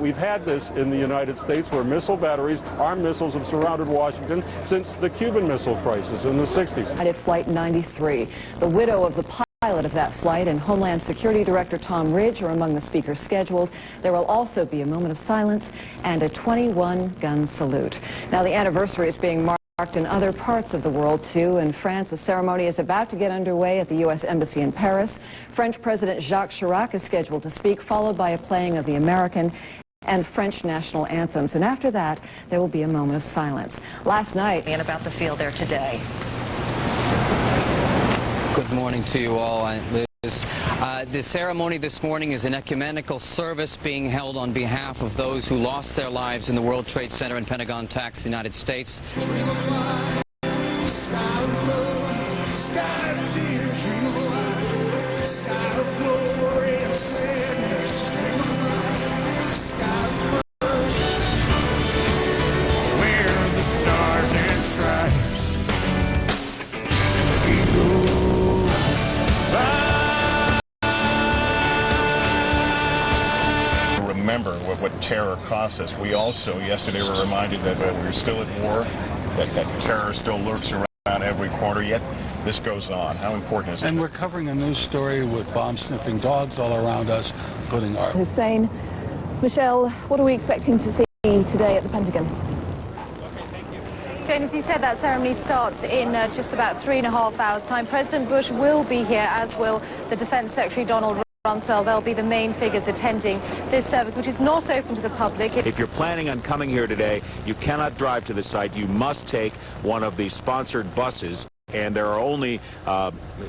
We've had this in the United States where missile batteries, armed missiles, have surrounded Washington since the Cuban Missile Crisis in the 60s. Flight 93. The widow of the pilot of that flight and Homeland Security Director Tom Ridge are among the speakers scheduled. There will also be a moment of silence and a 21-gun salute. Now, the anniversary is being marked in other parts of the world, too. In France, a ceremony is about to get underway at the U.S. Embassy in Paris. French President Jacques Chirac is scheduled to speak, followed by a playing of the American and French national anthems. And after that, there will be a moment of silence. Last night, and about the field there today. Good morning to you all, Liz. The ceremony this morning is an ecumenical service being held on behalf of those who lost their lives in the World Trade Center and Pentagon attacks in the United States. Remember what terror costs us. We also yesterday were reminded that we're still at war, that terror still lurks around every corner, yet this goes on. How important is it? And we're covering a news story with bomb-sniffing dogs all around us, including our... Hussein, Michelle, what are we expecting to see today at the Pentagon? Jane, as you said, that ceremony starts in just about 3.5 hours' time. President Bush will be here, as will the Defense Secretary Donald Rumsfeld. They'll be the main figures attending this service, which is not open to the public. If you're planning on coming here today, you cannot drive to the site. You must take one of the sponsored buses. And there are only,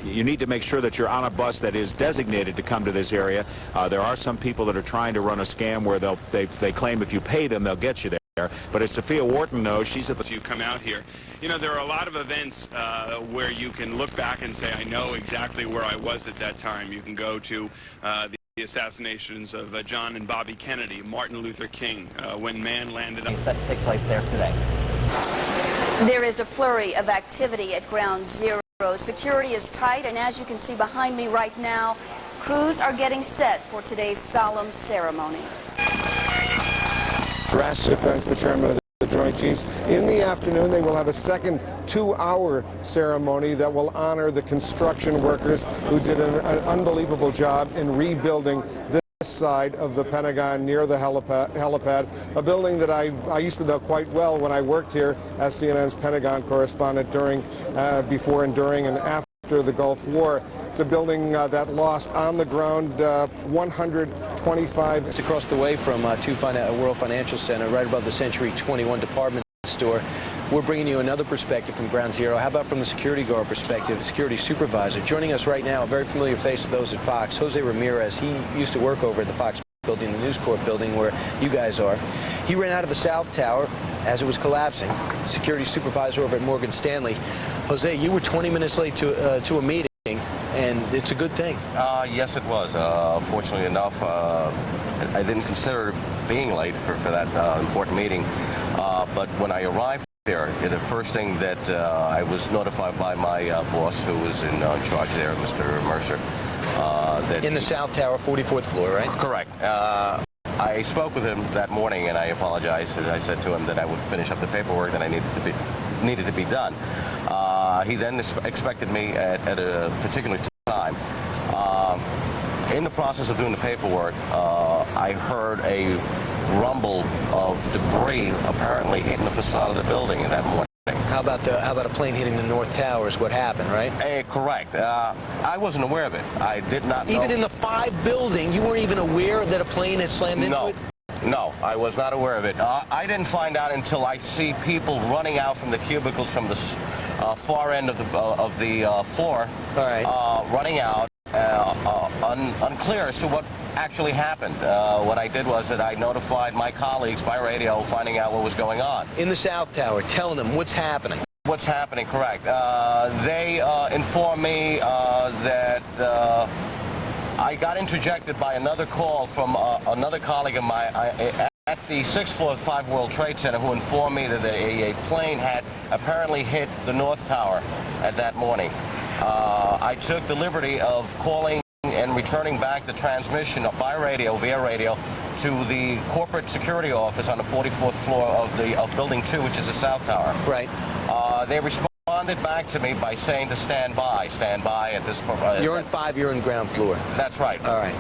you need to make sure that you're on a bus that is designated to come to this area. There are some people that are trying to run a scam where they claim if you pay them, they'll get you there. But as Sophia Wharton knows, she's at the... You come out here. You know, there are a lot of events where you can look back and say, I know exactly where I was at that time. You can go to the assassinations of John and Bobby Kennedy, Martin Luther King, when man landed on... Set to take place there today. There is a flurry of activity at Ground Zero. Security is tight, and as you can see behind me right now, crews are getting set for today's solemn ceremony. Rash Defense, the chairman of the Joint Chiefs. In the afternoon, they will have a second 2-hour ceremony that will honor the construction workers who did an unbelievable job in rebuilding this side of the Pentagon near the helipad, a building that I used to know quite well when I worked here as CNN's Pentagon correspondent before and during and after the Gulf War. It's a building that lost on the ground 125. Just across the way from World Financial Center, right above the Century 21 department store. We're bringing you another perspective from Ground Zero. How about from the security guard perspective, the security supervisor? Joining us right now, a very familiar face to those at Fox, Jose Ramirez. He used to work over at the Fox building, the News Corp building where you guys are. He ran out of the South Tower as it was collapsing. Security supervisor over at Morgan Stanley. Jose, you were 20 minutes late to a meeting. And it's a good thing. Yes, it was. Fortunately enough, I didn't consider being late for that important meeting. But when I arrived there, the first thing that I was notified by my boss, who was in charge there, Mr. Mercer. That in the South Tower, 44th floor, right? Correct. I spoke with him that morning, and I apologized. And I said to him that I would finish up the paperwork that I needed to be done. He then expected me at a particular time. In the process of doing the paperwork, I heard a rumble of debris apparently hitting the facade of the building in that morning. How about a plane hitting the North Tower is what happened, right? Correct. I wasn't aware of it. I did not know. Even in the 5 building, you weren't even aware that a plane had slammed into it? No, I was not aware of it. I didn't find out until I see people running out from the cubicles from the far end of the floor. All right. Running out, unclear as to what actually happened. What I did was that I notified my colleagues by radio, finding out what was going on. In the South Tower, telling them what's happening. What's happening, correct. They informed me that I got interjected by another call from another colleague of mine at the 6th floor of 5 World Trade Center, who informed me that a plane had apparently hit the North Tower at that morning. I took the liberty of calling and returning back the transmission via radio to the corporate security office on the 44th floor of Building 2, which is the South Tower. Right. They responded back to me by saying to stand by at this point. You're on 5, you're on ground floor. That's right. All right.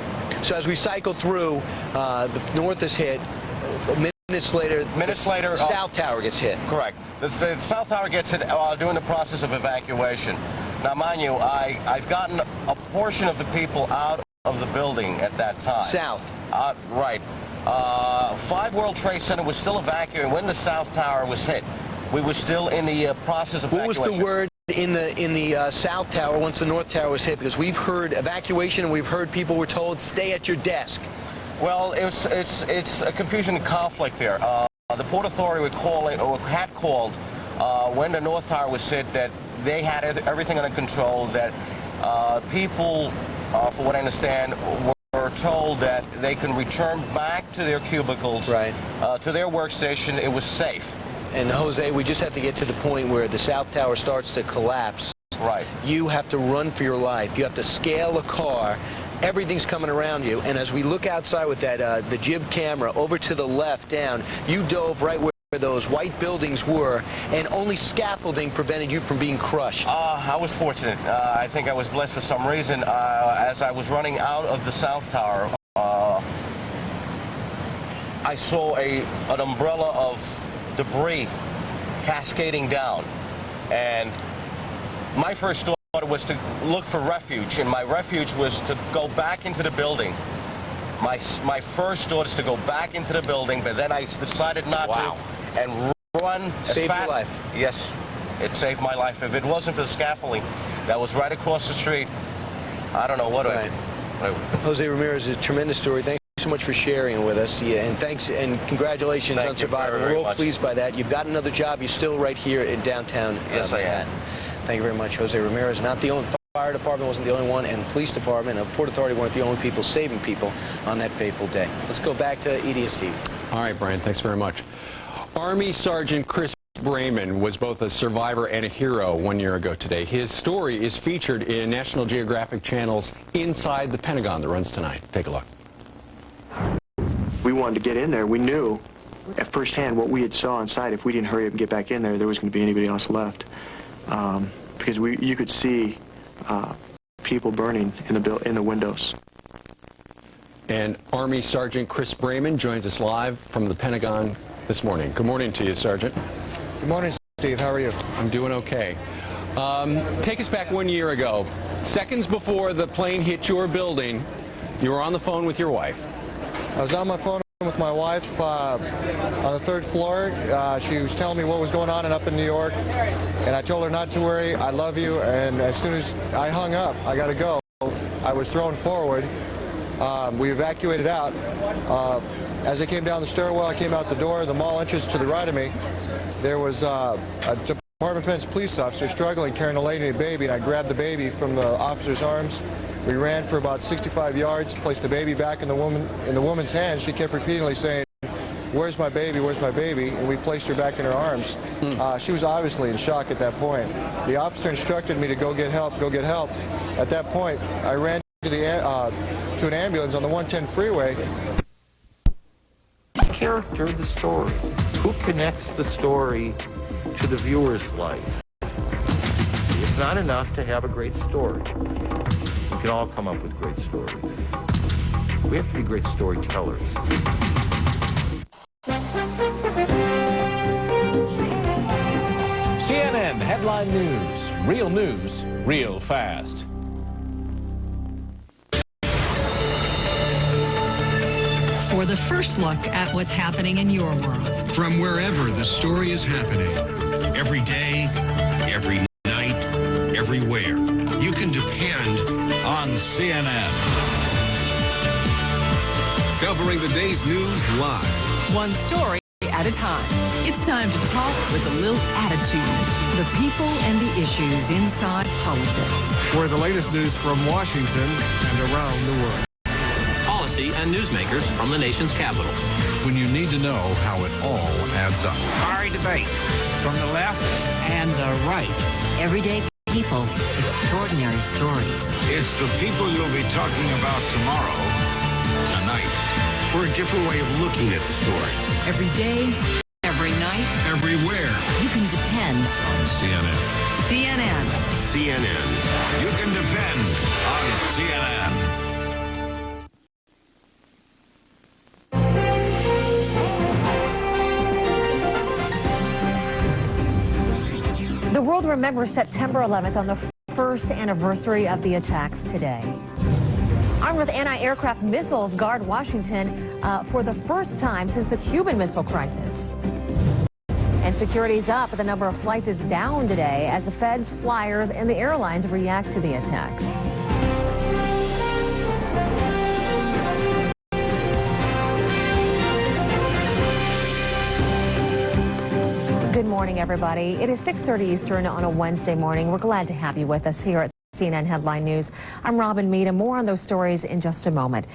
So as we cycle through, the north is hit. Minutes later, South Tower gets hit. Correct. The South Tower gets hit during the process of evacuation. Now, mind you, I've gotten a portion of the people out of the building at that time. South. Right. 5 World Trade Center was still evacuating when the South Tower was hit. We were still in the process of evacuation. What was the word in the South Tower once the North Tower was hit? Because we've heard evacuation and we've heard people were told stay at your desk. Well, it's a confusion and conflict there. The Port Authority had called when the North Tower was hit that they had everything under control, that people, for what I understand, were told that they can return back to their cubicles, right, to their workstation. It was safe. And Jose, we just have to get to the point where the South Tower starts to collapse. Right. You have to run for your life. You have to scale a car. Everything's coming around you. And as we look outside with that the jib camera over to the left down, you dove right where those white buildings were, and only scaffolding prevented you from being crushed. I was fortunate. I think I was blessed for some reason. As I was running out of the South Tower, I saw an umbrella of debris cascading down, and my first thought was to look for refuge, and my refuge was to go back into the building. My first thought is to go back into the building, but then I decided not to, and run as saved fast. Your life. Yes, it saved my life. If it wasn't for the scaffolding that was right across the street, I don't know what I would. Jose Ramirez, a tremendous story. Thanks so much for sharing it with us. Yeah, and thanks and congratulations on surviving. We're all pleased by that. You've got another job. You're still right here in downtown Yes, Manhattan. I am. Thank you very much, Jose Ramirez. Not the only fire department wasn't the only one, and police department and Port Authority weren't the only people saving people on that fateful day. Let's go back to Edie and Steve. All right, Brian, thanks very much. Army Sergeant Chris Brayman was both a survivor and a hero 1 year ago today. His story is featured in National Geographic Channel's Inside the Pentagon that runs tonight. Take a look. We wanted to get in there. We knew at firsthand what we had saw inside. If we didn't hurry up and get back in there, there was going to be anybody else left. Because you could see people burning in the windows. And Army Sergeant Chris Brayman joins us live from the Pentagon this morning. Good morning to you, Sergeant. Good morning, Steve. How are you? I'm doing okay. Take us back 1 year ago. Seconds before the plane hit your building, you were on the phone with your wife. I was on my phone with my wife on the 3rd floor. She was telling me what was going on up in New York, and I told her not to worry, I love you, and as soon as I hung up, I got to go. I was thrown forward. We evacuated out. As I came down the stairwell, I came out the door, the mall entrance to the right of me, there was a Department of Defense police officer struggling carrying a lady and a baby, and I grabbed the baby from the officer's arms. We ran for about 65 yards, placed the baby back in the woman's hands. She kept repeatedly saying, "Where's my baby? Where's my baby?" And we placed her back in her arms. She was obviously in shock at that point. The officer instructed me to go get help, go get help. At that point, I ran to an ambulance on the 110 freeway. Character of the story. Who connects the story to the viewer's life? It's not enough to have a great story. We can all come up with great stories. We have to be great storytellers. CNN Headline News. News, real fast. For the first look at what's happening in your world. From wherever the story is happening. Every day, every night, everywhere. You can depend on CNN. Covering the day's news live. One story at a time. It's time to talk with a little attitude. The people and the issues inside politics. For the latest news from Washington and around the world. Policy and newsmakers from the nation's capital. When you need to know how it all adds up. Fiery debate from the left and the right. Everyday people, extraordinary stories. It's the people you'll be talking about tomorrow, tonight. or a different way of looking at the story. Every day, every night, Everywhere. you can depend On CNN. CNN. CNN. You can depend on CNN. The world remembers September 11th on the first anniversary of the attacks today. Armed with anti-aircraft missiles guard Washington for the first time since the Cuban Missile Crisis. And security's up, but the number of flights is down today as the feds, flyers, and the airlines react to the attacks. Good morning, everybody. It is 6:30 Eastern on a Wednesday morning. We're glad to have you with us here at CNN Headline News. I'm Robin Mead, and more on those stories in just a moment.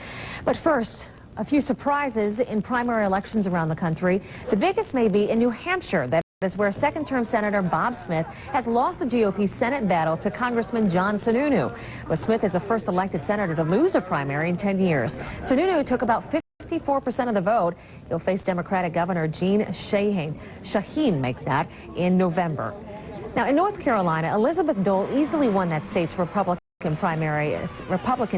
But first, a few surprises in primary elections around the country. The biggest may be in New Hampshire. That is where second-term Senator Bob Smith has lost the GOP Senate battle to Congressman John Sununu. Well, Smith is the first elected senator to lose a primary in 10 years. Sununu took about 54% of the vote. He'll face Democratic Governor Jeanne Shaheen make that in November. Now, in North Carolina, Elizabeth Dole easily won that state's Republican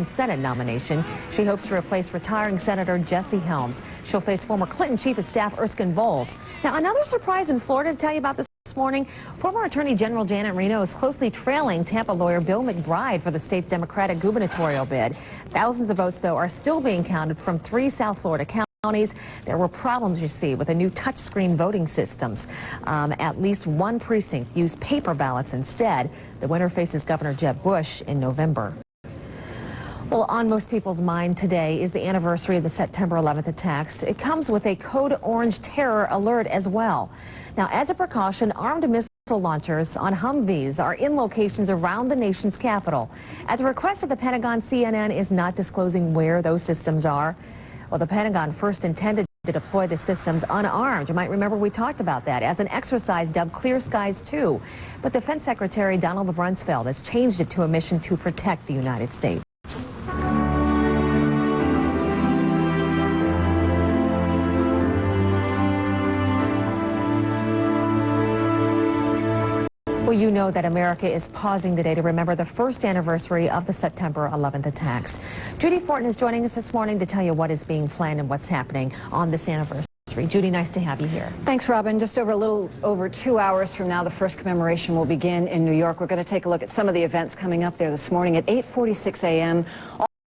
Senate nomination. She hopes to replace retiring Senator Jesse Helms. She'll face former Clinton Chief of Staff Erskine Bowles. Now, another surprise in Florida to tell you about this morning. Former Attorney General Janet Reno is closely trailing Tampa lawyer Bill McBride for the state's Democratic gubernatorial bid. Thousands of votes, though, are still being counted from 3 South Florida counties. There were problems, you see, with the new touchscreen voting systems. At least one precinct used paper ballots instead. The winner faces Governor Jeb Bush in November. Well, on most people's mind today is the anniversary of the September 11th attacks. It comes with a Code Orange terror alert as well. Now, as a precaution, armed missile launchers on Humvees are in locations around the nation's capital. At the request of the Pentagon, CNN is not disclosing where those systems are. Well, the Pentagon first intended to deploy the systems unarmed. You might remember we talked about that as an exercise dubbed Clear Skies 2. But Defense Secretary Donald Rumsfeld has changed it to a mission to protect the United States. Well, you know that America is pausing today to remember the first anniversary of the September 11th attacks. Judy Fortin is joining us this morning to tell you what is being planned and what's happening on this anniversary. Judy, nice to have you here. Thanks, Robin. Just over a little over 2 hours from now, the first commemoration will begin in New York. We're going to take a look at some of the events coming up there this morning at 8:46 a.m.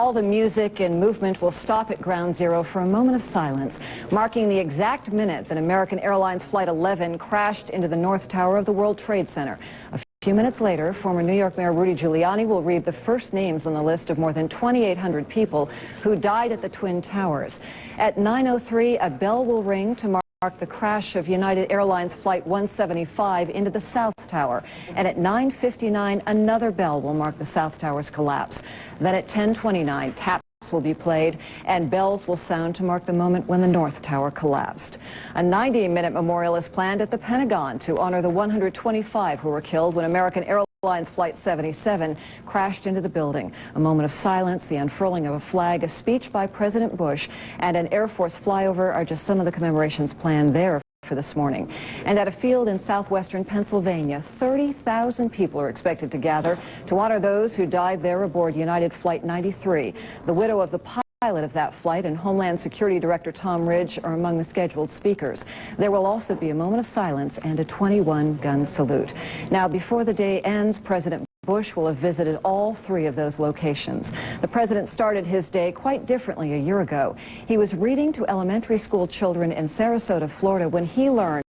All the music and movement will stop at Ground Zero for a moment of silence, marking the exact minute that American Airlines Flight 11 crashed into the North Tower of the World Trade Center. A few minutes later, former New York Mayor Rudy Giuliani will read the first names on the list of more than 2,800 people who died at the Twin Towers. At 9:03, a bell will ring to mark the crash of United Airlines Flight 175 into the South Tower. And at 9:59, another bell will mark the South Tower's collapse. Then at 10:29, taps will be played and bells will sound to mark the moment when the North Tower collapsed. A 90-minute memorial is planned at the Pentagon to honor the 125 who were killed when American Airlines Flight 77 crashed into the building. A moment of silence, the unfurling of a flag, a speech by President Bush, and an Air Force flyover are just some of the commemorations planned there for this morning. And at a field in southwestern Pennsylvania, 30,000 people are expected to gather to honor those who died there aboard United Flight 93. The widow of the pilot of that flight and Homeland Security Director Tom Ridge are among the scheduled speakers. There will also be a moment of silence and a 21-gun salute. Now, before the day ends, President Bush will have visited all 3 of those locations. The president started his day quite differently a year ago. He was reading to elementary school children in Sarasota, Florida, when he learned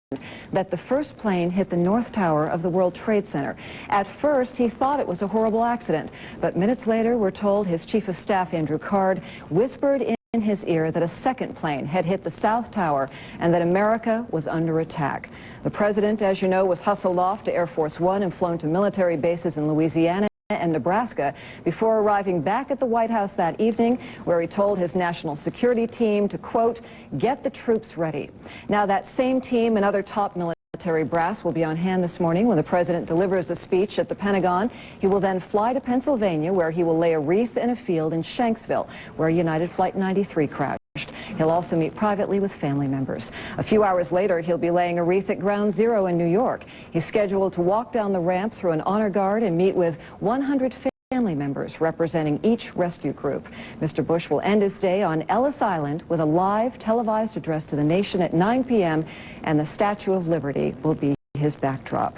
that the first plane hit the North Tower of the World Trade Center. At first, he thought it was a horrible accident, but minutes later, we're told his Chief of Staff, Andrew Card, whispered in his ear that a second plane had hit the South Tower and that America was under attack. The president, as you know, was hustled off to Air Force One and flown to military bases in Louisiana and Nebraska before arriving back at the White House that evening, where he told his national security team to, quote, get the troops ready. Now, that same team and other top military brass will be on hand this morning when the president delivers a speech at the Pentagon. He will then fly to Pennsylvania, where he will lay a wreath in a field in Shanksville, where United Flight 93 crashed. He'll also meet privately with family members. A few hours later, he'll be laying a wreath at Ground Zero in New York. He's scheduled to walk down the ramp through an honor guard and meet with 100 family members representing each rescue group. Mr. Bush will end his day on Ellis Island with a live televised address to the nation at 9 p.m. and the Statue of Liberty will be his backdrop.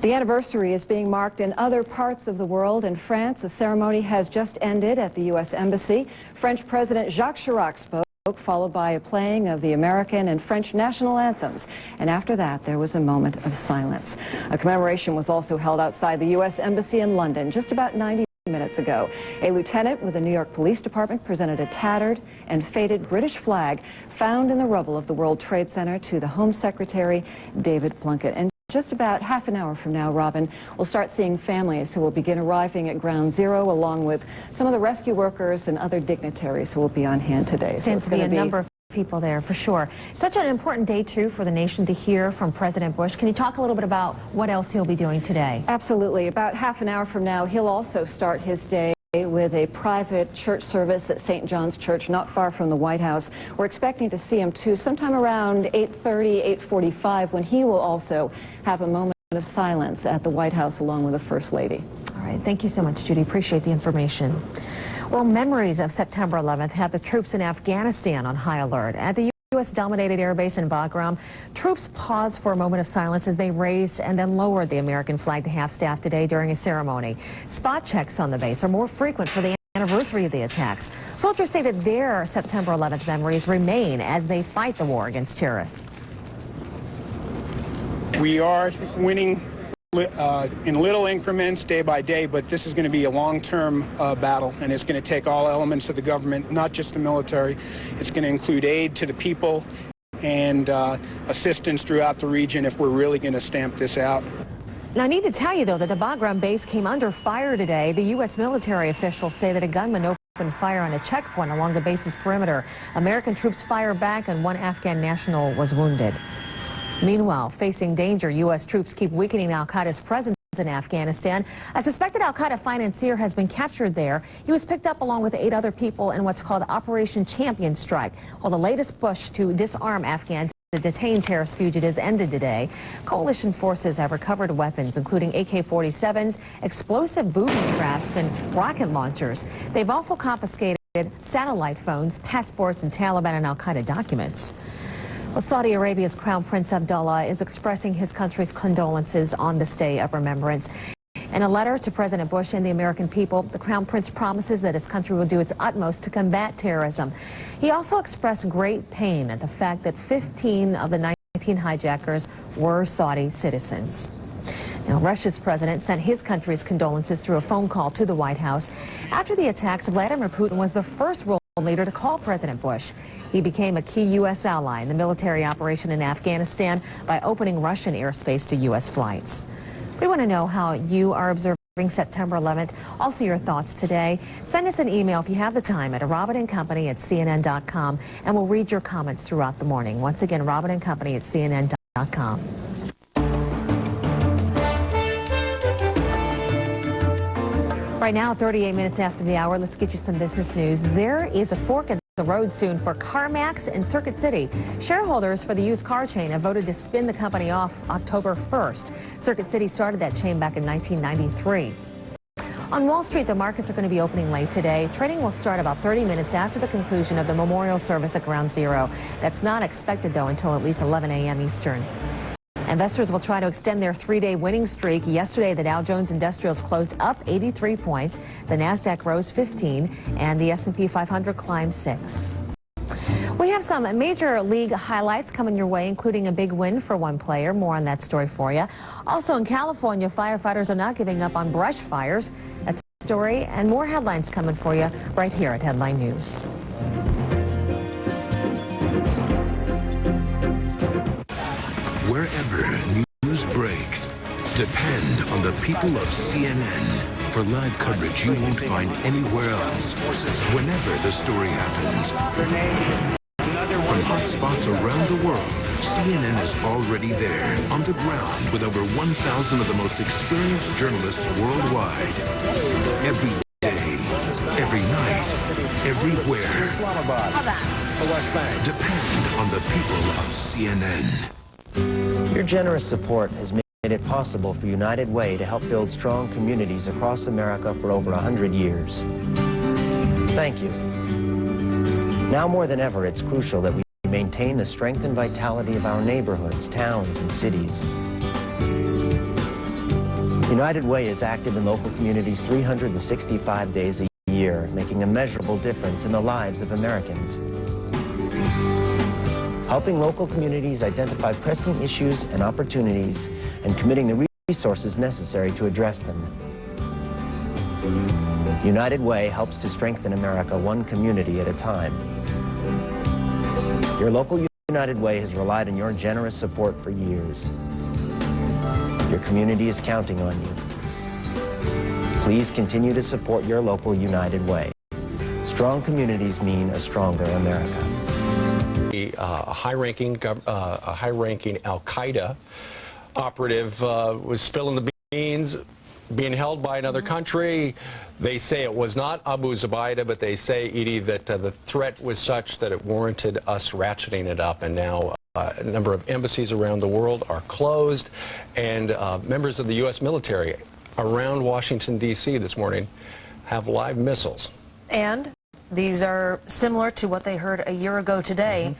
The anniversary is being marked in other parts of the world. In France, a ceremony has just ended at the U.S. Embassy. French President Jacques Chirac spoke, followed by a playing of the American and French national anthems. And after that, there was a moment of silence. A commemoration was also held outside the U.S. Embassy in London just about 90 minutes ago. A lieutenant with the New York Police Department presented a tattered and faded British flag found in the rubble of the World Trade Center to the Home Secretary, David Plunkett. And just about half an hour from now, Robin, we'll start seeing families who will begin arriving at Ground Zero, along with some of the rescue workers and other dignitaries who will be on hand today. Stands to be a number of people there, for sure. Such an important day, too, for the nation to hear from President Bush. Can you talk a little bit about what else he'll be doing today? Absolutely. About half an hour from now, he'll also start his day with a private church service at St. John's Church, not far from the White House. We're expecting to see him, too, sometime around 8:30, 8:45, when he will also have a moment of silence at the White House along with the First Lady. All right. Thank you so much, Judy. Appreciate the information. Well, memories of September 11th have the troops in Afghanistan on high alert. At the U.S.-dominated airbase in Bagram, troops paused for a moment of silence as they raised and then lowered the American flag to half-staff today during a ceremony. Spot checks on the base are more frequent for the anniversary of the attacks. Soldiers say that their September 11th memories remain as they fight the war against terrorists. We are winning in little increments day by day, but this is going to be a long-term battle, and it's going to take all elements of the government, not just the military. It's going to include aid to the people and assistance throughout the region if we're really going to stamp this out. Now, I need to tell you, though, that the Bagram base came under fire today. The U.S. military officials say that a gunman opened fire on a checkpoint along the base's perimeter. American troops fired back, and one Afghan national was wounded. Meanwhile, facing danger, U.S. troops keep weakening al-Qaeda's presence in Afghanistan. A suspected al-Qaeda financier has been captured there. He was picked up along with 8 other people in what's called Operation Champion Strike. While the latest push to disarm Afghans to detain terrorist fugitives ended today, coalition forces have recovered weapons, including AK-47s, explosive booby traps, and rocket launchers. They've also confiscated satellite phones, passports, and Taliban and al-Qaeda documents. Well, Saudi Arabia's Crown Prince Abdullah is expressing his country's condolences on this day of remembrance. In a letter to President Bush and the American people, the Crown Prince promises that his country will do its utmost to combat terrorism. He also expressed great pain at the fact that 15 of the 19 hijackers were Saudi citizens. Now, Russia's president sent his country's condolences through a phone call to the White House. After the attacks, Vladimir Putin was the first world leader to call President Bush. He became a key U.S. ally in the military operation in Afghanistan by opening Russian airspace to U.S. flights. We want to know how you are observing September 11th. Also, your thoughts today. Send us an email if you have the time at robinandcompany@cnn.com, and we'll read your comments throughout the morning. Once again, robinandcompany@cnn.com. Right now, 38 minutes after the hour, let's get you some business news. There is a fork in the road soon for CarMax in Circuit City. Shareholders for the used car chain have voted to spin the company off October 1st. Circuit City started that chain back in 1993. On Wall Street, the markets are going to be opening late today. Trading will start about 30 minutes after the conclusion of the memorial service at Ground Zero. That's not expected, though, until at least 11 a.m. Eastern. Investors will try to extend their 3-day winning streak. Yesterday, the Dow Jones Industrials closed up 83 points. The Nasdaq rose 15, and the S&P 500 climbed 6. We have some major league highlights coming your way, including a big win for one player. More on that story for you. Also in California, firefighters are not giving up on brush fires. That's the story, and more headlines coming for you right here at Headline News. Wherever news breaks, depend on the people of CNN for live coverage you won't find anywhere else. Whenever the story happens. From hot spots around the world, CNN is already there, on the ground, with over 1,000 of the most experienced journalists worldwide. Every day, every night, everywhere Islamabad. The West Bank. depend on the people of CNN. Your generous support has made it possible for United Way to help build strong communities across America for over 100 years. Thank you. Now more than ever, it's crucial that we maintain the strength and vitality of our neighborhoods, towns, and cities. United Way is active in local communities 365 days a year, making a measurable difference in the lives of Americans. Helping local communities identify pressing issues and opportunities and committing the resources necessary to address them. United Way helps to strengthen America one community at a time. Your local United Way has relied on your generous support for years. Your community is counting on you. Please continue to support your local United Way. Strong communities mean a stronger America. A high-ranking Al-Qaeda operative was spilling the beans, being held by another country. They say it was not Abu Zubaydah, but they say, Edie, that the threat was such that it warranted us ratcheting it up. And now a number of embassies around the world are closed, and members of the U.S. military around Washington, D.C. this morning have live missiles. And these are similar to what they heard a year ago today,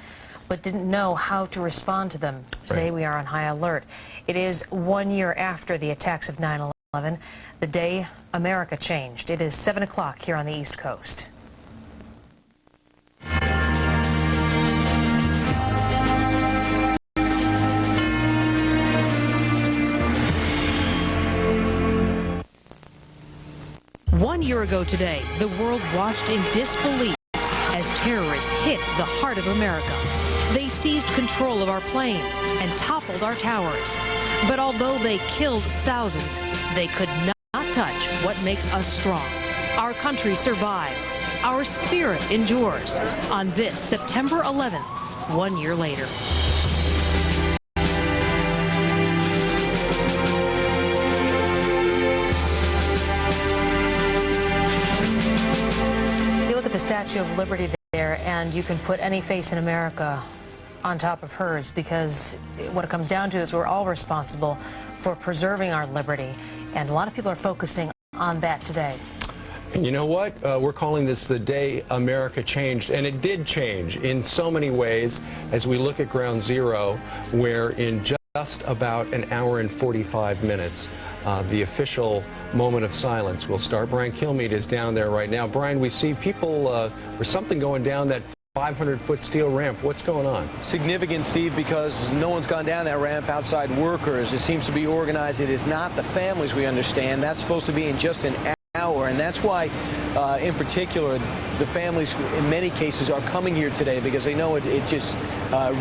but didn't know how to respond to them. Today we are on high alert. It is 1 year after the attacks of 9/11, the day America changed. It is 7 o'clock here on the East Coast. One year ago today, the world watched in disbelief as terrorists hit the heart of America. They seized control of our planes and toppled our towers. But although they killed thousands, they could not touch what makes us strong. Our country survives. Our spirit endures. On this September 11th, 1 year later. The Statue of Liberty there, and you can put any face in America on top of hers, because what it comes down to is we're all responsible for preserving our liberty, and a lot of people are focusing on that today. And you know what? We're calling this the day America changed, and it did change in so many ways as we look at Ground Zero, where in just about an hour and 45 minutes, the official moment of silence will start. Brian Kilmeade is down there right now. Brian, we see people, there's something going down that 500-foot steel ramp. What's going on? Significant, Steve, because no one's gone down that ramp outside workers. It seems to be organized. It is not the families, we understand. That's supposed to be in just an hour, and that's why, in particular, the families in many cases are coming here today, because they know it just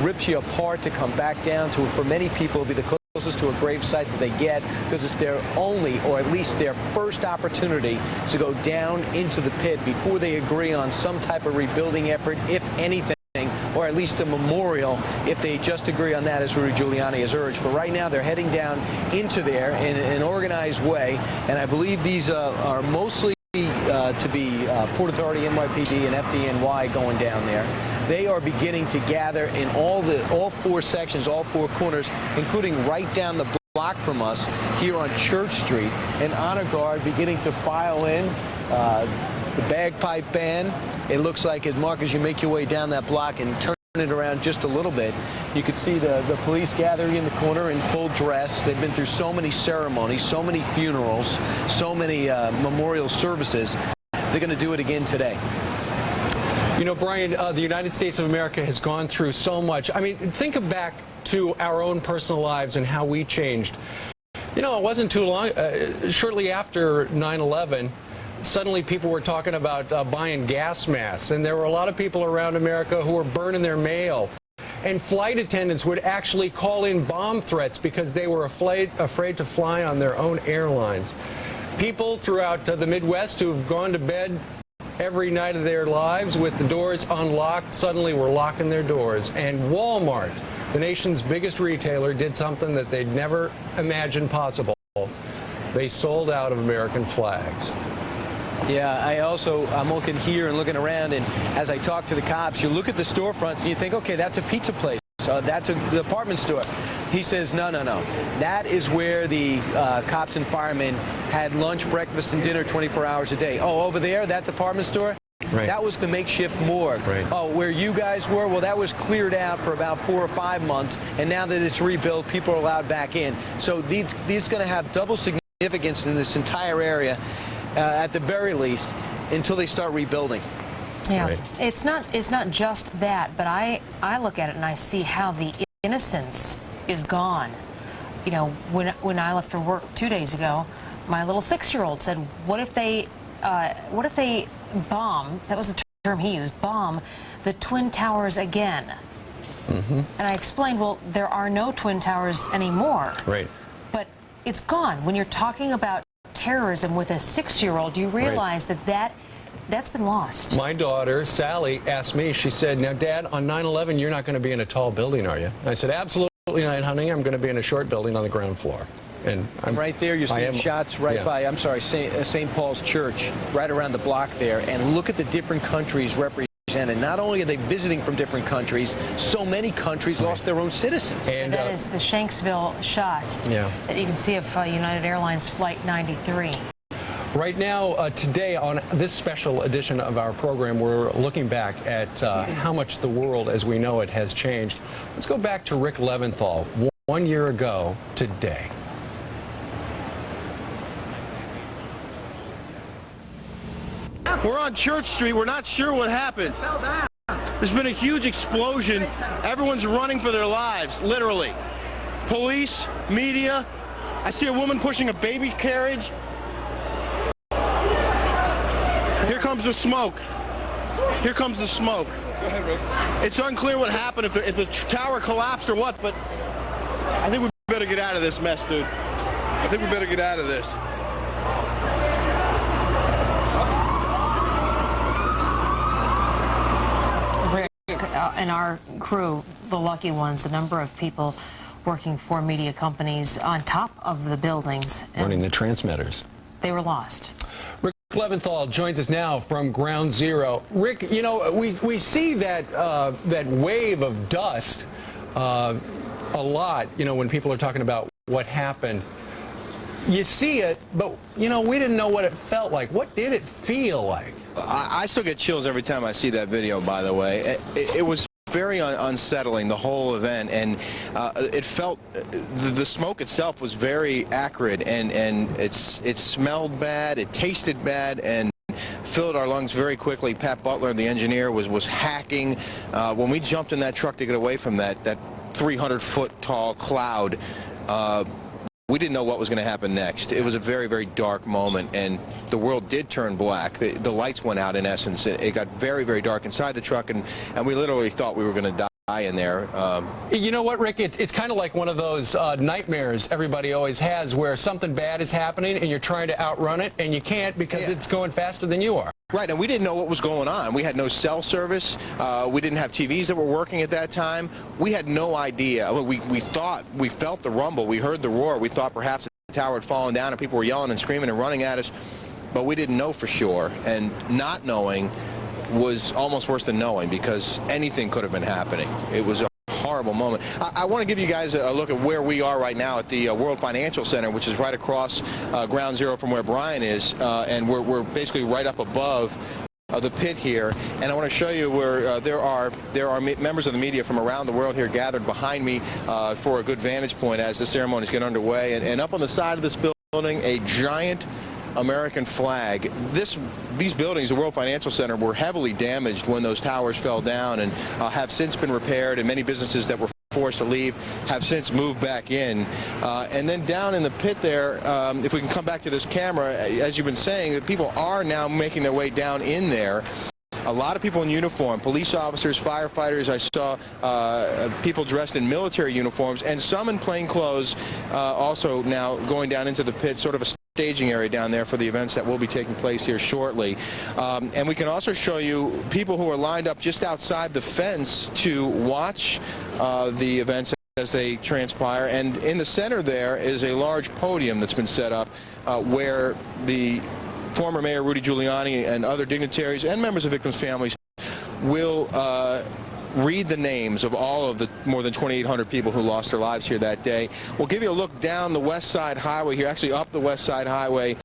rips you apart to come back down to. For many people, it'll be the closest to a grave site that they get, because it's their only, or at least their first opportunity to go down into the pit before they agree on some type of rebuilding effort, if anything, or at least a memorial, if they just agree on that, as Rudy Giuliani has urged. But right now they're heading down into there in an organized way, and I believe these are mostly to be Port Authority, NYPD, and FDNY going down there. They are beginning to gather in all four sections, all four corners, including right down the block from us here on Church Street. And honor guard beginning to file in. The bagpipe band. It looks like, as Mark, as you make your way down that block and turn it around just a little bit, you could see the police gathering in the corner in full dress. They've been through so many ceremonies, so many funerals, so many memorial services. They're going to do it again today. You know, Brian, the United States of America has gone through so much. I mean, think back to our own personal lives and how we changed. You know, it wasn't too long, shortly after 9/11, suddenly people were talking about buying gas masks, and there were a lot of people around America who were burning their mail. And flight attendants would actually call in bomb threats because they were afraid to fly on their own airlines. People throughout the Midwest who have gone to bed every night of their lives with the doors unlocked suddenly were locking their doors. And Walmart, the nation's biggest retailer, did something that they'd never imagined possible. They sold out of American flags. Yeah, I'm looking here and looking around, and as I talk to the cops, you look at the storefronts and you think, okay, that's a pizza place. That's a department store. He says, no. That is where the cops and firemen had lunch, breakfast, and dinner 24 hours a day. Oh, over there, that department store? Right. That was the makeshift morgue. Right. Oh, where you guys were? Well, that was cleared out for about 4 or 5 months, and now that it's rebuilt, people are allowed back in. So these are going to have double significance in this entire area, at the very least, until they start rebuilding. Yeah, Right. it's not just that, but I look at it and I see how the innocence is gone. You know, when I left for work 2 days ago, my little 6-year-old said, what if they bomb, that was the term he used, bomb the Twin Towers again? Mm-hmm. And I explained, well, there are no Twin Towers anymore. Right. But it's gone. When you're talking about terrorism with a 6-year-old, you realize that's been lost. My daughter, Sally, asked me, she said, now, Dad, on 9/11, you're not going to be in a tall building, are you? And I said, absolutely not, honey. I'm going to be in a short building on the ground floor. And I'm right there, you're seeing shots right by, I'm sorry, St. Paul's Church, right around the block there. And look at the different countries represented. Not only are they visiting from different countries, so many countries lost their own citizens. And that is the Shanksville shot that you can see of United Airlines Flight 93. Right now, today, on this special edition of our program, we're looking back at how much the world as we know it has changed. Let's go back to Rick Leventhal 1 year ago today. We're on Church Street. We're not sure what happened. There's been a huge explosion. Everyone's running for their lives, literally. Police, media. I see a woman pushing a baby carriage. Here comes the smoke. Here comes the smoke. Go ahead, Rick. It's unclear what happened, if the tower collapsed or what, but I think we better get out of this mess, dude. I think we better get out of this. And our crew, the lucky ones, a number of people working for media companies on top of the buildings. Running the transmitters. They were lost. Rick Leventhal joins us now from Ground Zero. Rick, you know, we see that that wave of dust a lot, you know, when people are talking about what happened. You see it, but, you know, we didn't know what it felt like. What did it feel like? I still get chills every time I see that video, by the way. It was very unsettling, the whole event, and it felt, the smoke itself was very acrid, and it smelled bad, it tasted bad, and filled our lungs very quickly. Pat Butler, the engineer, was hacking. When we jumped in that truck to get away from that 300-foot tall cloud, we didn't know what was going to happen next. It was a very, very dark moment, and the world did turn black. The lights went out, in essence. It got very, very dark inside the truck, and we literally thought we were going to die in there. You know what, Rick? It's kind of like one of those nightmares everybody always has, where something bad is happening and you're trying to outrun it, and you can't because it's going faster than you are. Right, and we didn't know what was going on. We had no cell service. We didn't have TVs that were working at that time. We had no idea. We thought, we felt the rumble. We heard the roar. We thought perhaps the tower had fallen down and people were yelling and screaming and running at us, but we didn't know for sure. And not knowing was almost worse than knowing, because anything could have been happening. It was a horrible moment. I want to give you guys a look at where we are right now at the World Financial Center, which is right across Ground Zero from where Brian is, and we're basically right up above the pit here, and I want to show you where there are members of the media from around the world here gathered behind me for a good vantage point as the ceremonies get underway, and up on the side of this building, a giant American flag. These buildings, the World Financial Center, were heavily damaged when those towers fell down, and have since been repaired, and many businesses that were forced to leave have since moved back in. And then down in the pit there, if we can come back to this camera, as you've been saying, that people are now making their way down in there. A lot of people in uniform, police officers, firefighters. I saw people dressed in military uniforms, and some in plain clothes also now going down into the pit, sort of a staging area down there for the events that will be taking place here shortly. And we can also show you people who are lined up just outside the fence to watch the events as they transpire. And in the center there is a large podium that's been set up where the former Mayor Rudy Giuliani and other dignitaries and members of victims' families will read the names of all of the more than 2,800 people who lost their lives here that day. We'll give you a look down the West Side Highway here, actually up the West Side Highway,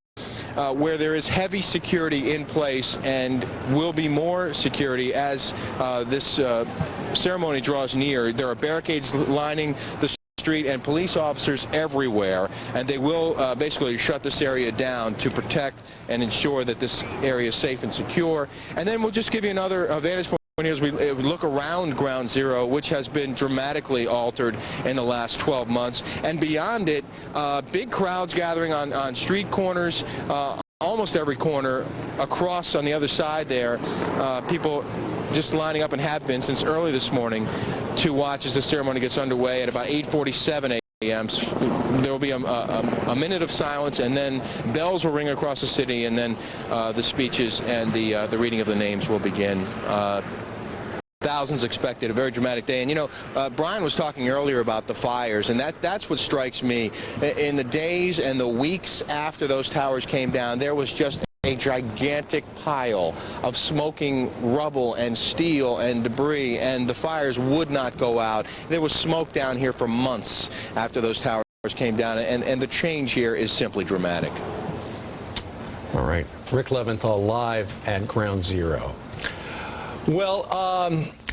where there is heavy security in place and will be more security as this ceremony draws near. There are barricades lining the street and police officers everywhere, and they will basically shut this area down to protect and ensure that this area is safe and secure. And then we'll just give you another vantage point as we look around Ground Zero, which has been dramatically altered in the last 12 months. And beyond it, big crowds gathering on street corners, almost every corner across on the other side there. People just lining up and have been since early this morning to watch as the ceremony gets underway at about 8:47 a.m. There will be a minute of silence, and then bells will ring across the city, and then the speeches and the reading of the names will begin. Thousands expected, a very dramatic day. And, you know, Brian was talking earlier about the fires, and that's what strikes me. In the days and the weeks after those towers came down, there was just a gigantic pile of smoking rubble and steel and debris, and the fires would not go out. There was smoke down here for months after those towers came down, and the change here is simply dramatic. All right. Rick Leventhal live at Ground Zero. Well,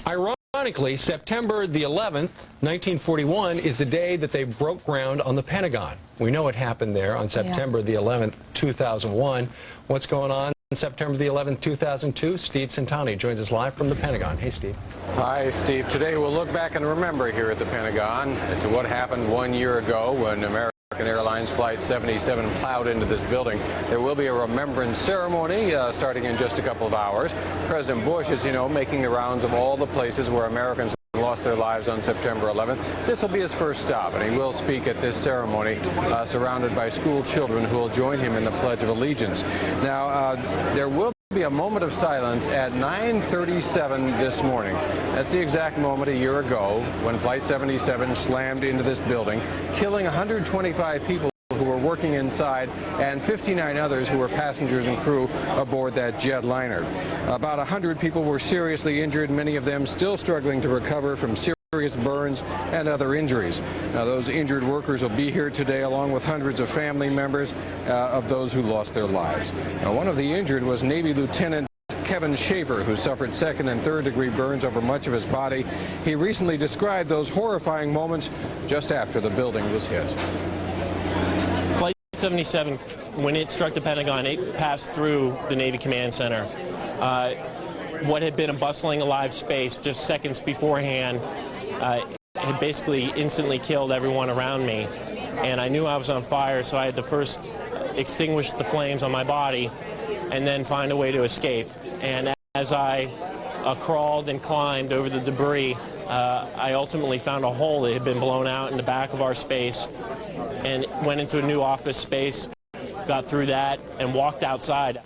ironically, September the 11th, 1941, is the day that they broke ground on the Pentagon. We know what happened there on September the 11th, 2001. What's going on September the 11th, 2002? Steve Centani joins us live from the Pentagon. Hey, Steve. Hi, Steve. Today we'll look back and remember here at the Pentagon to what happened 1 year ago when American Airlines Flight 77 plowed into this building. There will be a remembrance ceremony starting in just a couple of hours. President Bush, as you know, making the rounds of all the places where Americans lost their lives on September 11th. This will be his first stop, and he will speak at this ceremony surrounded by school children who will join him in the Pledge of Allegiance. Now, there will be a moment of silence at 9:37 this morning. That's the exact moment a year ago when Flight 77 slammed into this building, killing 125 people who were working inside and 59 others who were passengers and crew aboard that jetliner. About 100 people were seriously injured, many of them still struggling to recover from serious burns and other injuries. Now, those injured workers will be here today along with hundreds of family members of those who lost their lives. Now, one of the injured was Navy Lieutenant Kevin Shaver, who suffered second and third degree burns over much of his body. He recently described those horrifying moments just after the building was hit. Flight 77, when it struck the Pentagon, it passed through the Navy Command Center. What had been a bustling, alive space just seconds beforehand had basically instantly killed everyone around me. And I knew I was on fire, so I had to first extinguish the flames on my body and then find a way to escape. And as I crawled and climbed over the debris, I ultimately found a hole that had been blown out in the back of our space and went into a new office space, got through that, and walked outside.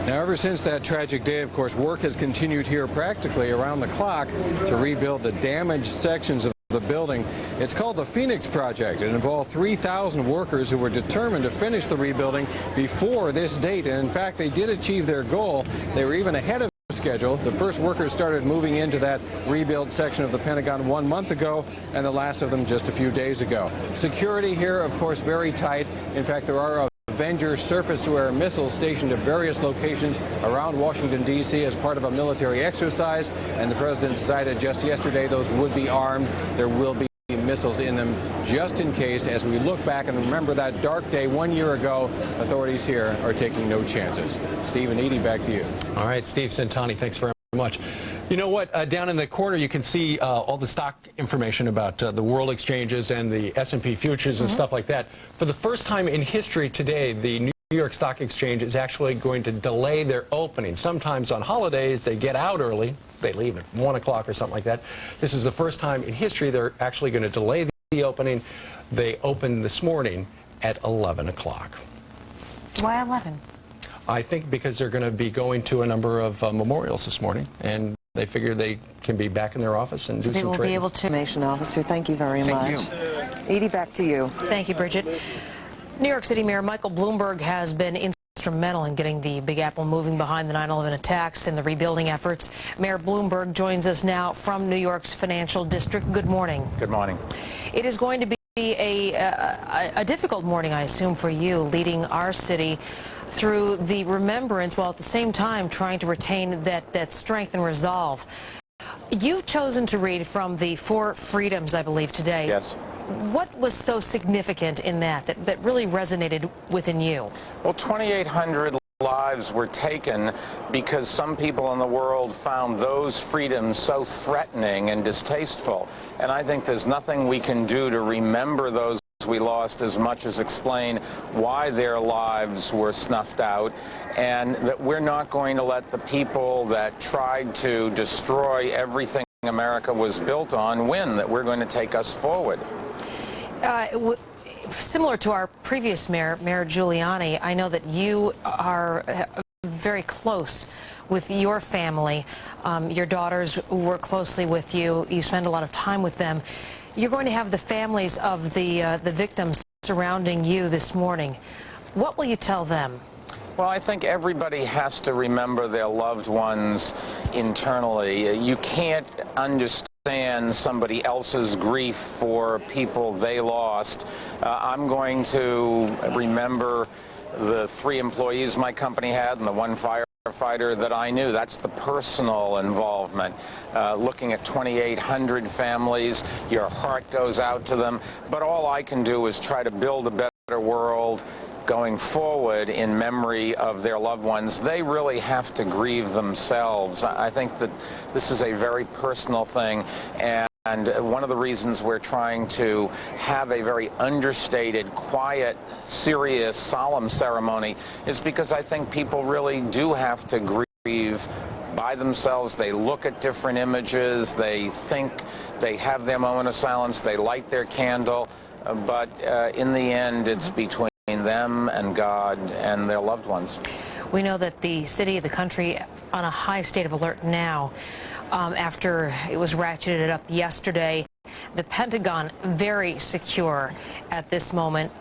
Now, ever since that tragic day, of course, work has continued here practically around the clock to rebuild the damaged sections of the building. It's called the Phoenix Project. It involved 3,000 workers who were determined to finish the rebuilding before this date. And in fact, they did achieve their goal. They were even ahead of schedule. The first workers started moving into that rebuild section of the Pentagon 1 month ago, and the last of them just a few days ago. Security here, of course, very tight. In fact, there are Avenger surface-to-air missiles stationed at various locations around Washington, D.C. as part of a military exercise, and the president decided just yesterday those would be armed. There will be missiles in them just in case. As we look back and remember that dark day 1 year ago, authorities here are taking no chances. Steve and Edie, back to you. All right, Steve Centani, thanks very much. You know what? Down in the corner, you can see all the stock information about the world exchanges and the S&P futures and stuff like that. For the first time in history today, the New York Stock Exchange is actually going to delay their opening. Sometimes on holidays, they get out early. They leave at 1 o'clock or something like that. This is the first time in history they're actually going to delay the opening. They opened this morning at 11 o'clock. Why 11? I think because they're going to be going to a number of memorials this morning, and they figure they can be back in their office and do some trading. They will be able to. Information officer, thank you very much. Edie, back to you. Thank you, Bridget. New York City Mayor Michael Bloomberg has been instrumental instrumental in getting the Big Apple moving behind the 9/11 attacks and the rebuilding efforts. Mayor Bloomberg joins us now from New York's Financial District. Good morning. Good morning. It is going to be a difficult morning, I assume, for you, leading our city through the remembrance, while at the same time trying to retain that strength and resolve. You've chosen to read from the Four Freedoms, I believe, today. Yes. What was so significant in that really resonated within you? Well, 2,800 lives were taken because some people in the world found those freedoms so threatening and distasteful. And I think there's nothing we can do to remember those we lost as much as explain why their lives were snuffed out, and that we're not going to let the people that tried to destroy everything America was built on win, that we're going to take us forward. Similar to our previous mayor, Mayor Giuliani, I know that you are very close with your family. Your daughters work closely with you. You spend a lot of time with them. You're going to have the families of the victims surrounding you this morning. What will you tell them? Well, I think everybody has to remember their loved ones internally. You can't understand somebody else's grief for people they lost. I'm going to remember the 3 employees my company had and the 1 firefighter that I knew. That's the personal involvement. Looking at 2,800 families, your heart goes out to them. But all I can do is try to build a better world going forward in memory of their loved ones. They really have to grieve themselves. I think that this is a very personal thing, and one of the reasons we're trying to have a very understated, quiet, serious, solemn ceremony is because I think people really do have to grieve by themselves. They look at different images, they think, they have their moment of silence, they light their candle, but in the end it's between them and God and their loved ones. We know that the city, the country, on a high state of alert now after it was ratcheted up yesterday. The Pentagon very secure at this moment.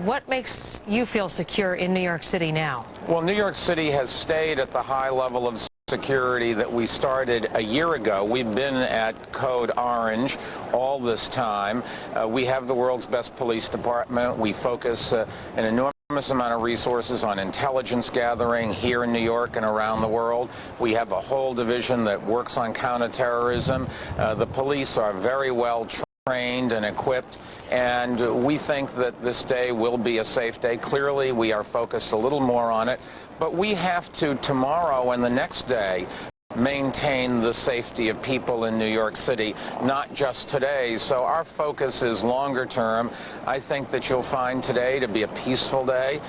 What makes you feel secure in New York City now? Well, New York City has stayed at the high level of security that we started a year ago. We've been at Code Orange all this time. We have the world's best police department. We focus an enormous amount of resources on intelligence gathering here in New York and around the world. We have a whole division that works on counterterrorism. The police are very well trained and equipped, and we think that this day will be a safe day. Clearly, we are focused a little more on it, but we have to, tomorrow and the next day, maintain the safety of people in New York City, not just today. So our focus is longer term. I think that you'll find today to be a peaceful day.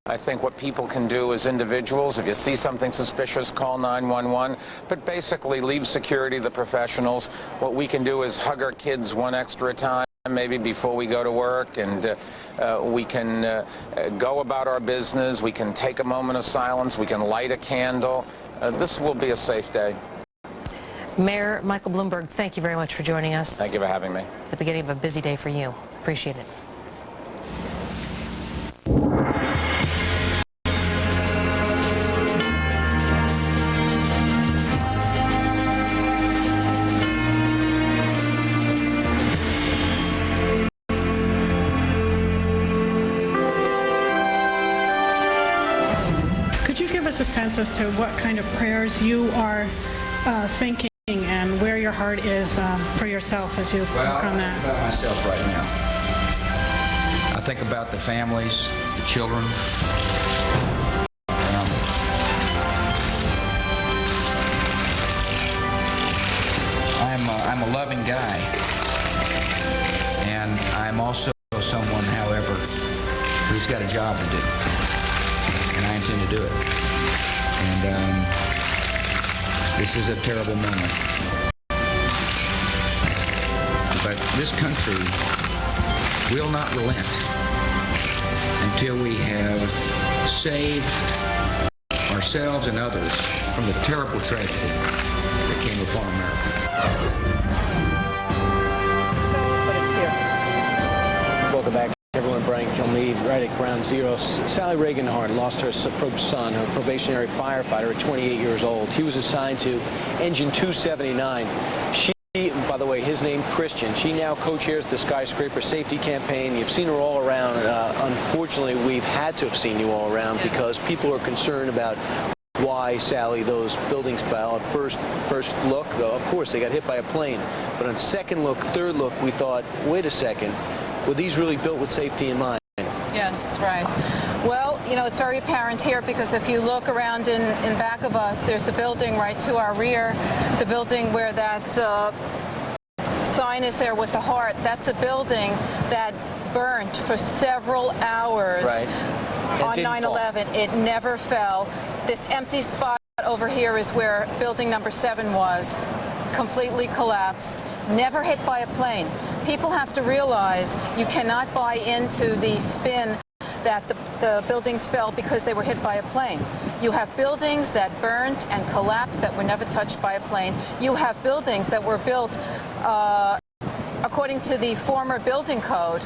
I think what people can do as individuals, if you see something suspicious, call 911, but basically leave security to the professionals. What we can do is hug our kids one extra time, maybe before we go to work, and we can go about our business. We can take a moment of silence. We can light a candle. This will be a safe day. Mayor Michael Bloomberg, thank you very much for joining us. Thank you for having me. The beginning of a busy day for you. Appreciate it. A sense as to what kind of prayers you are thinking and where your heart is for yourself as you work on that. I think about myself right now. I think about the families, the children. I'm a loving guy, and I'm also someone, however, who's got a job to do, and I intend to do it. And this is a terrible moment. But this country will not relent until we have saved ourselves and others from the terrible tragedy that came upon America. Welcome back, everyone. Brian Kilmeade, right at ground Ground Zero. Sally Reaganhard lost her son, her probationary firefighter at 28 years old. He was assigned to Engine 279. By the way, his name Christian. She now co-chairs the Skyscraper Safety Campaign. You've seen her all around. Unfortunately, we've had to have seen you all around because people are concerned about why, Sally, those buildings fell. At first look, of course, they got hit by a plane. But on second look, third look, we thought, wait a second, were these really built with safety in mind? Yes, right. Well, you know, it's very apparent here because if you look around in back of us, there's a building right to our rear, the building where that sign is there with the heart. That's a building that burnt for several hours on 9/11. It never fell. This empty spot over here is where building number 7 was, completely collapsed, never hit by a plane. People have to realize you cannot buy into the spin that the buildings fell because they were hit by a plane. You have buildings that burned and collapsed that were never touched by a plane. You have buildings that were built according to the former building code.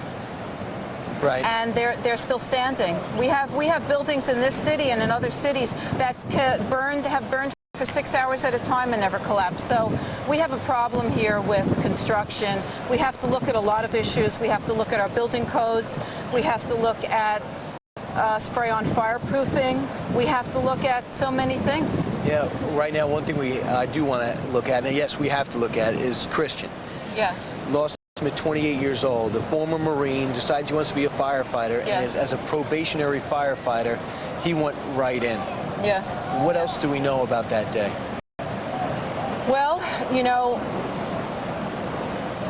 Right. And they're still standing. We have buildings in this city and in other cities that have burned for 6 hours at a time and never collapsed. So we have a problem here with construction. We have to look at a lot of issues. We have to look at our building codes. We have to look at spray-on fireproofing. We have to look at so many things. Yeah, right now one thing I do want to look at, and yes, we have to look at, is Christian. Yes. Lost him at 28 years old, a former Marine, decides he wants to be a firefighter, and as a probationary firefighter, he went right in. Yes. What else do we know about that day? Well, you know,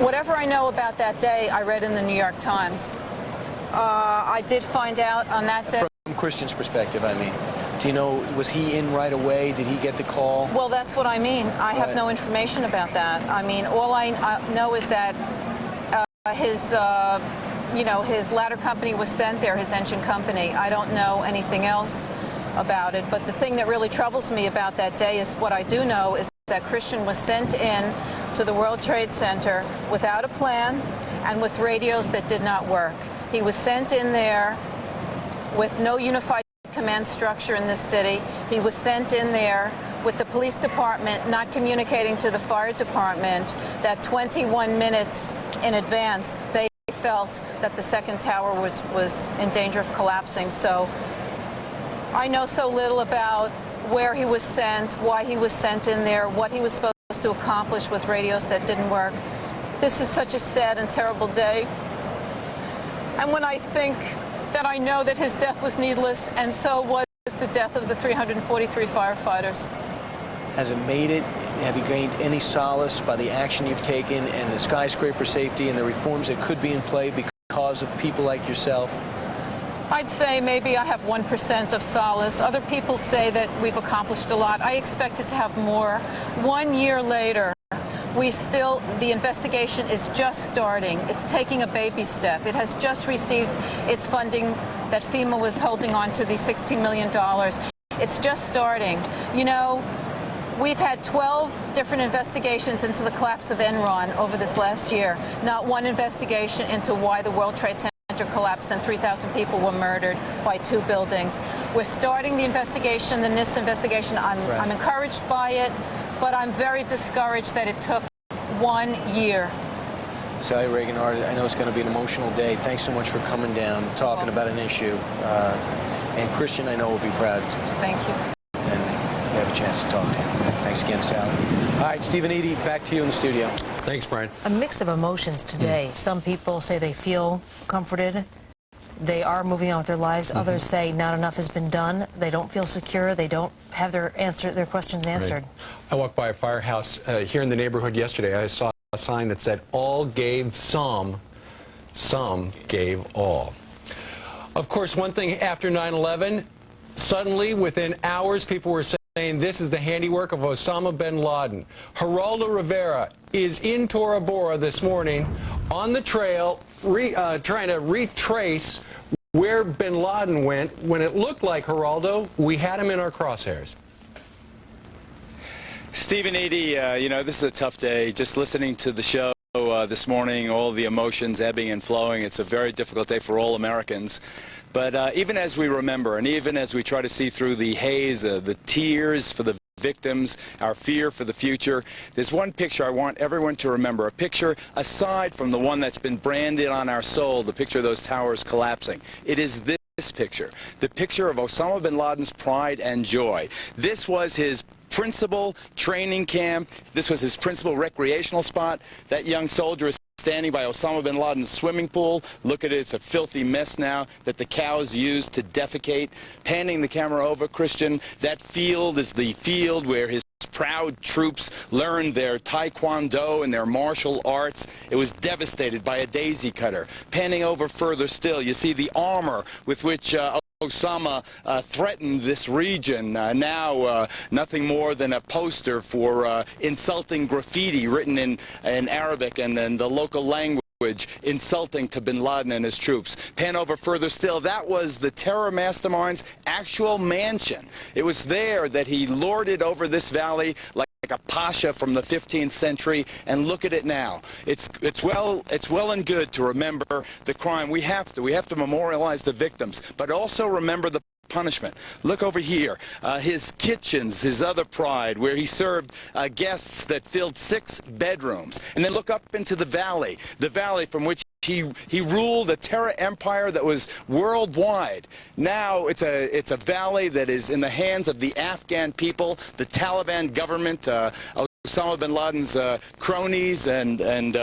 whatever I know about that day, I read in the New York Times. I did find out on that day. From Christian's perspective, I mean. Do you know, was he in right away? Did he get the call? Well, that's what I mean. I have no information about that. I mean, all I know is that his ladder company was sent there, his engine company. I don't know anything else about it. But the thing that really troubles me about that day is what I do know is that Christian was sent in to the World Trade Center without a plan and with radios that did not work. He was sent in there with no unified command structure in this city. He was sent in there with the police department not communicating to the fire department that 21 minutes in advance they felt that the second tower was in danger of collapsing. So I know so little about where he was sent, why he was sent in there, what he was supposed to accomplish with radios that didn't work. This is such a sad and terrible day. And when I think that I know that his death was needless, and so was the death of the 343 firefighters. Has it made it? Have you gained any solace by the action you've taken and the skyscraper safety and the reforms that could be in play because of people like yourself? I'd say maybe I have 1% of solace. Other people say that we've accomplished a lot. I expected to have more. 1 year later, the investigation is just starting. It's taking a baby step. It has just received its funding that FEMA was holding on to, the $16 million. It's just starting. You know, we've had 12 different investigations into the collapse of Enron over this last year. Not one investigation into why the World Trade Center collapsed and 3,000 people were murdered by 2 buildings. We're starting the investigation, the NIST investigation. I'm encouraged by it, but I'm very discouraged that it took 1 year. Sally Reaganhard, I know it's going to be an emotional day. Thanks so much for coming down, talking about an issue. And Christian, I know, will be proud. Thank you. And we have a chance to talk to him. Thanks again, Sally. All right, Stephen Eady, back to you in the studio. Thanks, Brian. A mix of emotions today. Some people say they feel comforted. They are moving on with their lives. Others say not enough has been done. They don't feel secure. They don't have their questions answered. Right. I walked by a firehouse here in the neighborhood yesterday. I saw a sign that said, "All gave some gave all." Of course, one thing after 9/11, suddenly within hours, people were saying this is the handiwork of Osama bin Laden. Geraldo Rivera is in Tora Bora this morning on the trail, trying to retrace where bin Laden went. When it looked like Geraldo, we had him in our crosshairs. Stephen Eady, you know, this is a tough day. Just listening to the show This morning, all the emotions ebbing and flowing. It's a very difficult day for all Americans. But even as we remember, and even as we try to see through the haze, the tears for the victims, our fear for the future, there's one picture I want everyone to remember, a picture aside from the one that's been branded on our soul, the picture of those towers collapsing. It is this picture, the picture of Osama bin Laden's pride and joy. This was his principal training camp. This was his principal recreational spot. That young soldier is standing by Osama bin Laden's swimming pool. Look at it, it's a filthy mess now that the cows use to defecate. Panning the camera over, Christian, that field is the field where his proud troops learned their taekwondo and their martial arts. It was devastated by a daisy cutter. Panning over further still, you see the armor with which Osama threatened this region, now nothing more than a poster for insulting graffiti written in Arabic and then the local language, insulting to bin Laden and his troops. Pan over further still, that was the terror mastermind's actual mansion. It was there that he lorded over this valley like a pasha from the 15th century, and look at it now. It's well and good to remember the crime. We have to memorialize the victims, but also remember the punishment. Look over here, his kitchens, his other pride, where he served guests that filled 6 bedrooms. And then look up into the valley from which he ruled a terror empire that was worldwide. Now it's a valley that is in the hands of the Afghan people, the Taliban government. Osama bin Laden's cronies and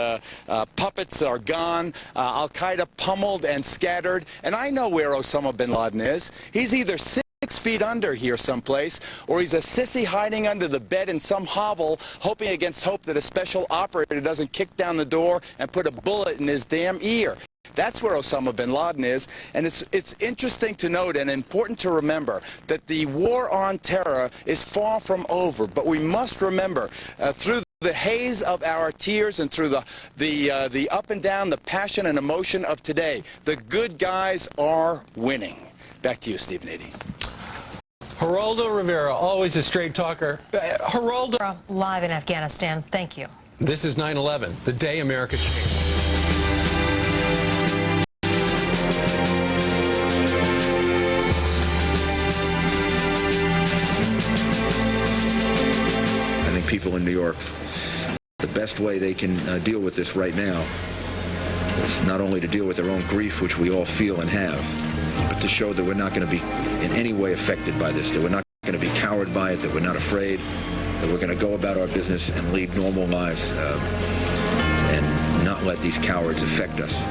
puppets are gone. Al-Qaeda pummeled and scattered. And I know where Osama bin Laden is. He's either 6 feet under here someplace, or he's a sissy hiding under the bed in some hovel, hoping against hope that a special operator doesn't kick down the door and put a bullet in his damn ear. That's where Osama bin Laden is, and it's interesting to note and important to remember that the war on terror is far from over, but we must remember through the haze of our tears and through the up and down, the passion and emotion of today, the good guys are winning. Back to you, Stephen Eady. Geraldo Rivera, always a straight talker. Geraldo. Live in Afghanistan. Thank you. This is 9/11, the day America changed. I think people in New York, the best way they can deal with this right now is not only to deal with their own grief, which we all feel and have, but to show that we're not going to be in any way affected by this, that we're not going to be cowed by it, that we're not afraid, that we're going to go about our business and lead normal lives and not let these cowards affect us.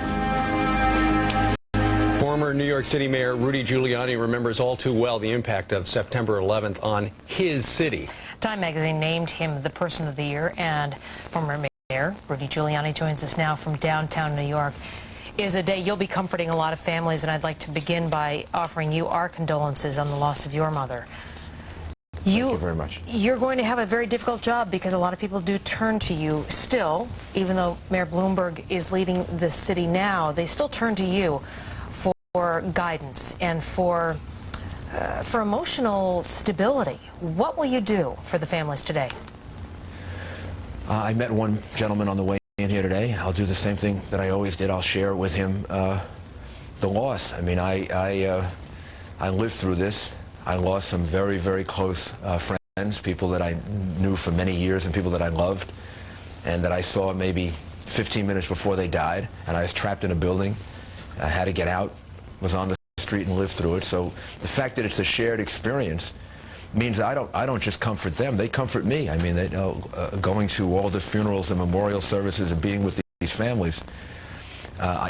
Former New York City Mayor Rudy Giuliani remembers all too well the impact of September 11th on his city. Time magazine named him the Person of the Year, and former Mayor Rudy Giuliani joins us now from downtown New York. It is a day you'll be comforting a lot of families, and I'd like to begin by offering you our condolences on the loss of your mother. Thank you very much. You're going to have a very difficult job because a lot of people do turn to you still, even though Mayor Bloomberg is leading the city now, they still turn to you for guidance and for emotional stability. What will you do for the families today? I met one gentleman on the way in here today. I'll do the same thing that I always did. I'll share with him the loss. I mean, I lived through this. I lost some very, very close friends, people that I knew for many years and people that I loved and that I saw maybe 15 minutes before they died, and I was trapped in a building. I had to get out, was on the street and lived through it. So the fact that it's a shared experience means I don't just comfort them, they comfort me. I mean, going to all the funerals and memorial services and being with these families,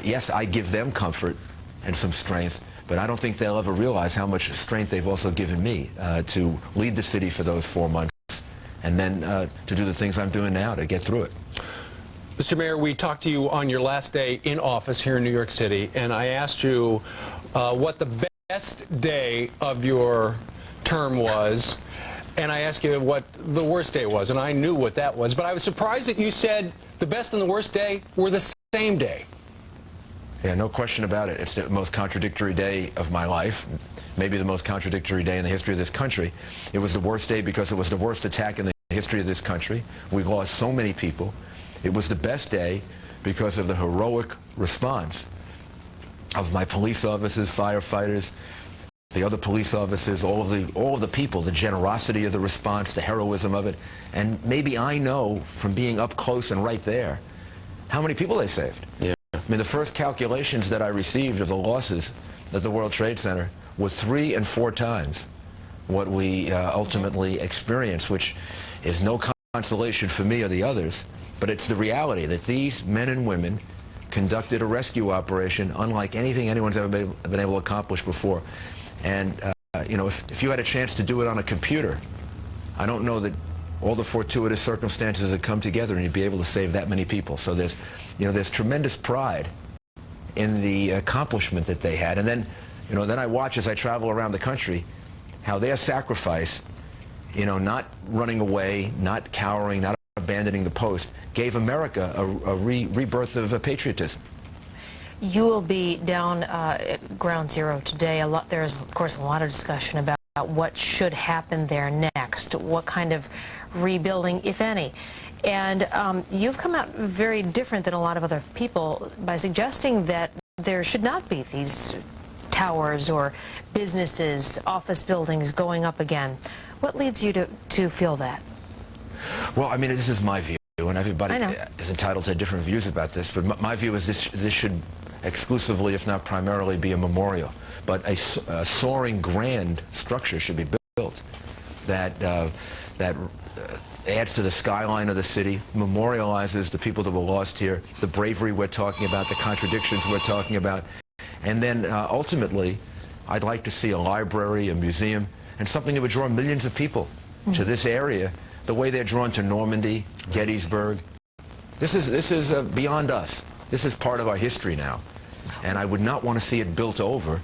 yes, I give them comfort and some strength, but I don't think they'll ever realize how much strength they've also given me to lead the city for those 4 months and then to do the things I'm doing now to get through it. Mr. Mayor, we talked to you on your last day in office here in New York City, and I asked you what the best day of your term was, and I asked you what the worst day was, and I knew what that was, but I was surprised that you said the best and the worst day were the same day. Yeah, no question about it. It's the most contradictory day of my life, maybe the most contradictory day in the history of this country. It was the worst day because it was the worst attack in the history of this country. We lost so many people. It was the best day because of the heroic response of my police officers, firefighters, the other police officers, all of the people, the generosity of the response, the heroism of it. And maybe I know from being up close and right there how many people they saved. Yeah. I mean, the first calculations that I received of the losses at the World Trade Center were 3 and 4 times what we ultimately experienced, which is no consolation for me or the others, but it's the reality that these men and women conducted a rescue operation unlike anything anyone's ever been able to accomplish before. And, you know, if you had a chance to do it on a computer, I don't know that all the fortuitous circumstances that come together and you'd be able to save that many people. So there's, you know, there's tremendous pride in the accomplishment that they had. And then, you know, then I watch as I travel around the country how their sacrifice, you know, not running away, not cowering, not abandoning the post, gave America a rebirth of patriotism. You will be down at Ground Zero today. There's, of course, a lot of discussion about what should happen there next, what kind of rebuilding, if any. And you've come out very different than a lot of other people by suggesting that there should not be these towers or businesses, office buildings going up again. What leads you to feel that? Well, I mean, this is my view, and everybody is entitled to different views about this, but my view is this should exclusively, if not primarily, be a memorial. But a soaring, grand structure should be built that adds to the skyline of the city, memorializes the people that were lost here, the bravery we're talking about, the contradictions we're talking about. And then ultimately, I'd like to see a library, a museum, and something that would draw millions of people to this area the way they're drawn to Normandy, Gettysburg. This is beyond us. This is part of our history now. And I would not want to see it built over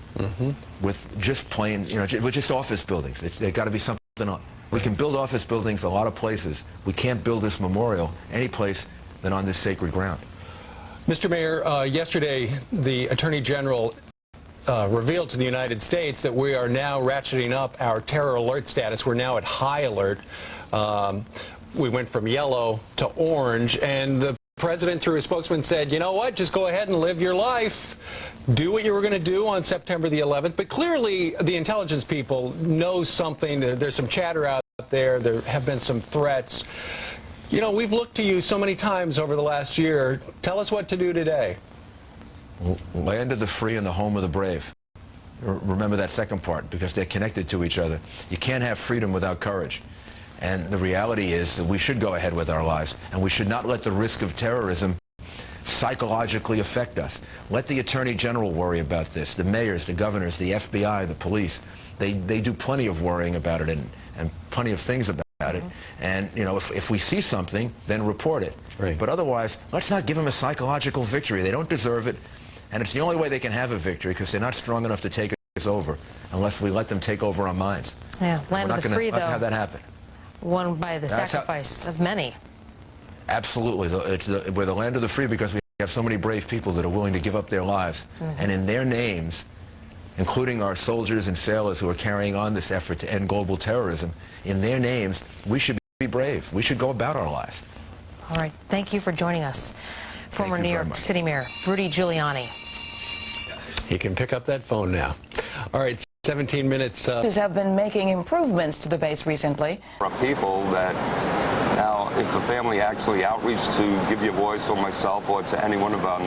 with just plain, you know, with just office buildings. There's got to be something else. We can build office buildings a lot of places. We can't build this memorial any place than on this sacred ground. Mr. Mayor, yesterday the Attorney General revealed to the United States that we are now ratcheting up our terror alert status. We're now at high alert. We went from yellow to orange, and the President, through his spokesman, said, you know what, just go ahead and live your life. Do what you were going to do on September the 11th. But clearly, the intelligence people know something. There's some chatter out there. There have been some threats. You know, we've looked to you so many times over the last year. Tell us what to do today. Land of the free and the home of the brave. Remember that second part, because they're connected to each other. You can't have freedom without courage. And the reality is that we should go ahead with our lives, and we should not let the risk of terrorism psychologically affect us. Let the Attorney General worry about this, the mayors, the governors, the FBI, the police. They do plenty of worrying about it and plenty of things about it. And, you know, if we see something, then report it. Right. But otherwise, let's not give them a psychological victory. They don't deserve it, and it's the only way they can have a victory, because they're not strong enough to take us over unless we let them take over our minds. Yeah, land of the free, though. We're not going to have that happen. Won by the sacrifice of many. Absolutely. We're the land of the free because we have so many brave people that are willing to give up their lives. And in their names, including our soldiers and sailors who are carrying on this effort to end global terrorism, in their names, we should be brave. We should go about our lives. All right. Thank you for joining us. Former New York City Mayor Rudy Giuliani. He can pick up that phone now. All right. 17 minutes. Have been making improvements to the base recently. People that now, if a family actually outreach to give you a voice or myself or to any one of our